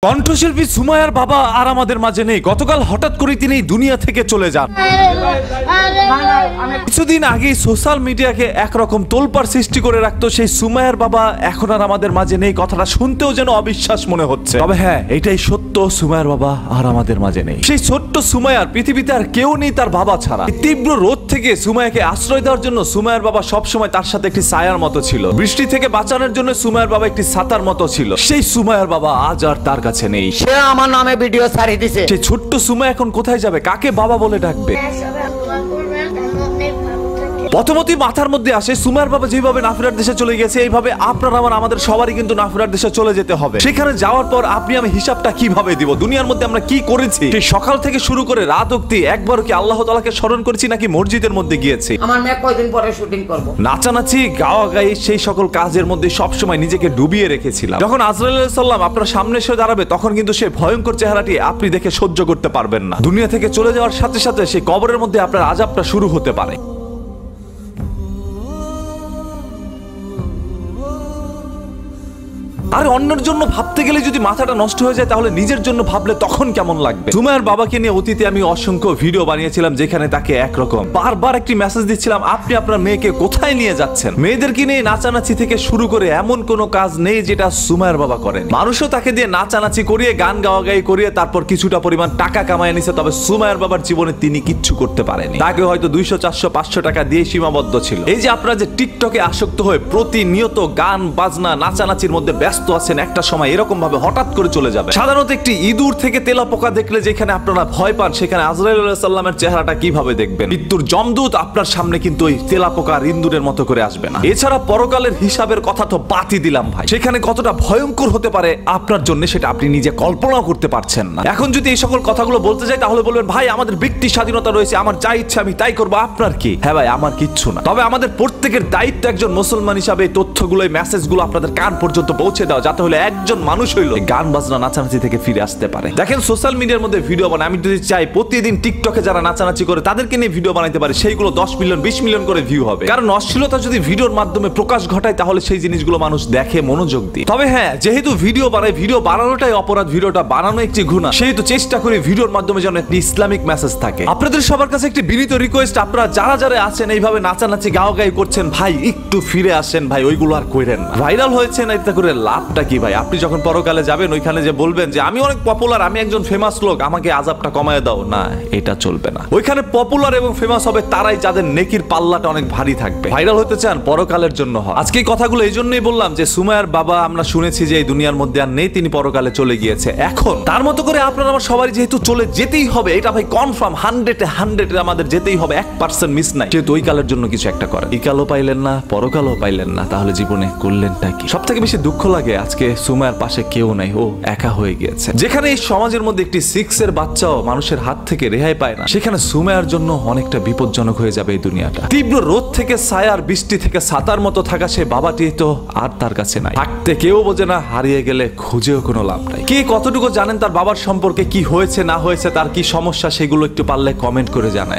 কণ্ঠশিল্পী সুমাইয়ার বাবা আর আমাদের মাঝে নেই। গতকাল হঠাৎ করে তিনি দুনিয়া থেকে চলে যান। কিছুদিন আগে সোশ্যাল মিডিয়াকে একরকম তোলপাড় সৃষ্টি করে রাখতো সেই সুমাইয়ার বাবা এখন আর আমাদের মাঝে নেই। কথাটা শুনতেও যেন অবিশ্বাস মনে হচ্ছে, তবে হ্যাঁ এটাই সত্য, সুমাইয়ার বাবা আর আমাদের মাঝে নেই। সেই ছোট্ট সুমাইয়ার পৃথিবীতে আর কেউ নেই তার বাবা ছাড়া। তীব্র রোদ থেকে সুমাইয়াকে আশ্রয় দেওয়ার জন্য সুমাইয়ার বাবা সবসময় তার সাথে একটি ছায়ার মতো ছিল। বৃষ্টি থেকে বাঁচানোর জন্য সুমাইয়ার বাবা একটি ছাতার মতো ছিল। সেই সুমাইয়ার বাবা আজ আর তার কাছে নেই। সে আমার নামে ভিডিও ছাড়িয়ে দিয়েছে। সেই ছোট্ট সুমাইয়া এখন কোথায় যাবে, কাকে বাবা বলে ডাকবে? প্রথমতই মাথার মধ্যে আসে সুমাইয়ার বাবা যেভাবে নাফিরার দেশে চলে গেছে, এইভাবে আপনার আমাদের সবারই কিন্তু নাফিরার দেশে চলে যেতে হবে। সেখানে যাওয়ার পর আপনি আমি হিসাবটা কিভাবে দিব? দুনিয়ার মধ্যে আমরা কি করেছি? সেই সকাল থেকে শুরু করে রাত অবধি একবার কি আল্লাহ তাআলাকে স্মরণ করেছি নাকি মসজিদের মধ্যে গিয়েছি? আমার মেয়ে কয়দিন পরে শুটিং করব। নাচানাচি, গাওয়াগাই, সেই সকল কাজের মধ্যে সবসময় নিজেকে ডুবিয়ে রেখেছিলাম। যখন আজরাইল আলাইহিস সালাম আপনার সামনে এসে দাঁড়াবে তখন কিন্তু সেই ভয়ঙ্কর চেহারাটি আপনি দেখে সহ্য করতে পারবেন না। দুনিয়া থেকে চলে যাওয়ার সাথে সাথে সেই কবরের মধ্যে আপনার আযাবটা শুরু হতে পারে। আর অন্যের জন্য ভাবতে গেলে যদি মাথাটা নষ্ট হয়ে যায় তাহলে নিজের জন্য ভাবলে তখন কেমন লাগবে? সুমাইয়ার বাবাকে নিয়ে অতীতে আমি অসংখ্য ভিডিও বানিয়েছিলাম যেখানে তাকে একরকম বারবার একটি মেসেজ দিচ্ছিলাম, আপনি আপনার মেয়েকে কোথায় নিয়ে যাচ্ছেন? মেয়েদেরকে নিয়ে নাচানাচি থেকে শুরু করে এমন কোনো কাজ নেই যেটা সুমাইয়ার বাবা করেন। মানুষও তাকে দিয়ে নাচানাচি করিয়ে গান গাওয়াগাই করিয়ে তারপর কিছুটা পরিমাণ টাকা কামায় নিছে, তবে সুমাইয়ার বাবার জীবনে তিনি কিচ্ছু করতে পারেনি। তাকে হয়তো 200, 400, 500 টাকা দিয়ে সীমাবদ্ধ ছিল। এই যে আপনারা যে টিকটকে আসক্ত হয়ে প্রতিনিয়ত গান বাজনা নাচানাচির মধ্যে ব্যস্ত আছেন, একটা সময় এরকম ভাবে হঠাৎ করে চলে যাবে। সাধারণত একটি ইঁদুর থেকে তেলাপোকা দেখলে যেখানে আপনারা ভয় পান, সেখানে আজরাইল আলাইহিস সালামের চেহারাটা কিভাবে দেখবেন? মৃত্যুর যমদূত আপনার সামনে কিন্তু ওই তেলাপোকা আর ইঁদুরের মতো করে আসবে না। এছাড়া পরকালের হিসাবের কথা তো বাদই দিলাম ভাই, সেখানে কতটা ভয়ঙ্কর হতে পারে আপনার জন্য সেটা আপনি নিজে কল্পনাও করতে পারছেন না। এখন যদি এই সকল কথাগুলো বলতে যাই তাহলে বলবেন ভাই আমাদের ব্যক্তি স্বাধীনতা রয়েছে, আমার যা ইচ্ছা আমি তাই করবো, আপনার কি? হ্যাঁ ভাই আমার কিচ্ছু না, তবে আমাদের প্রত্যেকের দায়িত্ব একজন মুসলমান হিসাবে এই তথ্যগুলো, এই মেসেজগুলো আপনাদের কান পর্যন্ত পৌঁছে দেওয়া, যাতে হলে একজন মানুষ হইলো গান বাজনা নাচানাচি থেকে ফিরে আসতে পারে। দেখেন সোশ্যাল মিডিয়ার মধ্যে ভিডিও বানায়, আমি যদি চাই প্রতিদিন টিকটকে যারা নাচানাচি করে তাদেরকে নিয়ে ভিডিও বানাইতে পারে, সেইগুলো 10 মিলিয়ন 20 মিলিয়ন করে ভিউ হবে। কারণ অশ্লীলতা যদি ভিডিওর মাধ্যমে প্রকাশ ঘটায় তাহলে সেই জিনিসগুলো মানুষ দেখে মনোযোগ দিয়ে। তবে হ্যাঁ, যেহেতু ভিডিও বানায়, ভিডিও বানানোটাই অপরাধ, ভিডিওটা বানানো একটি গুনাহ, সেহেতু চেষ্টা করি ভিডিওর মাধ্যমে যেন একটি ইসলামিক মেসেজ থাকে। আপনাদের সবার কাছে একটি বিনীত রিকোয়েস্ট, আপনারা যারা যারা আছেন এইভাবে নাচানাচি গাওয়াগাই করছেন, ভাই একটু ফিরে আসেন ভাই, ওইগুলো আর কইরেন না। ভাইরাল হয়েছে না, এতে করে লাভটা কি ভাই? আপনি যখন পরকালে যাবেন ওইখানে যে বলবেন যে আমি অনেক পপুলার, আমি একজন ফেমাস লোক, আমাকে আযাবটা কমায় দাও, না এটা চলবে না। ওইখানে পপুলার এবং ফেমাস হবে তারাই যাদের নেকির পাল্লাটা অনেক ভারী থাকবে। ভাইরাল হতে চান, পরকালের জন্য হয়। আজকে এই কথাগুলো এই জন্যই বললাম যে সুমাইয়ার বাবা আমরা শুনেছি যে এই দুনিয়ার মধ্যে আর নেই, তিনি পরকালে চলে গিয়েছে। এখন তার মতো করে আপনারা আমার সবারই যেহেতু চলে যেতেই হবে, এটা ভাই কনফার্ম 100 আমাদের যেতেই হবে, 1% মিস নাই। যেহেতু ওই কালের জন্য কিছু একটা করেন, এই কালও পাইলেন না পরকালও পাইলেন না, তাহলে জীবনে করলেনটা কি? সব থেকে বেশি দুঃখ লাগে আজকে সুমাইয়ার পাশে কেউ নাই, ও একা হয়ে গিয়েছে। যেখানে এই সমাজের মধ্যে একটি 6 এর বাচ্চাও মানুষের হাত থেকে রেহাই পায় না, সেখানে সুমাইয়ার জন্য অনেকটা বিপজ্জনক হয়ে যাবে এই দুনিয়াটা। তীব্র রোদ থেকে ছায়ার, বৃষ্টি থেকে ছাতার মতো থাকা সে বাবাটি তো আর তার কাছে নাই। থাকতে কেউ বোঝে না, হারিয়ে গেলে খুঁজেও কোনো লাভ নাই। কে কতটুকু জানেন তার বাবার সম্পর্কে, কি হয়েছে না হয়েছে, তার কি সমস্যা, সেগুলো একটু পারলে কমেন্ট করে জানায়।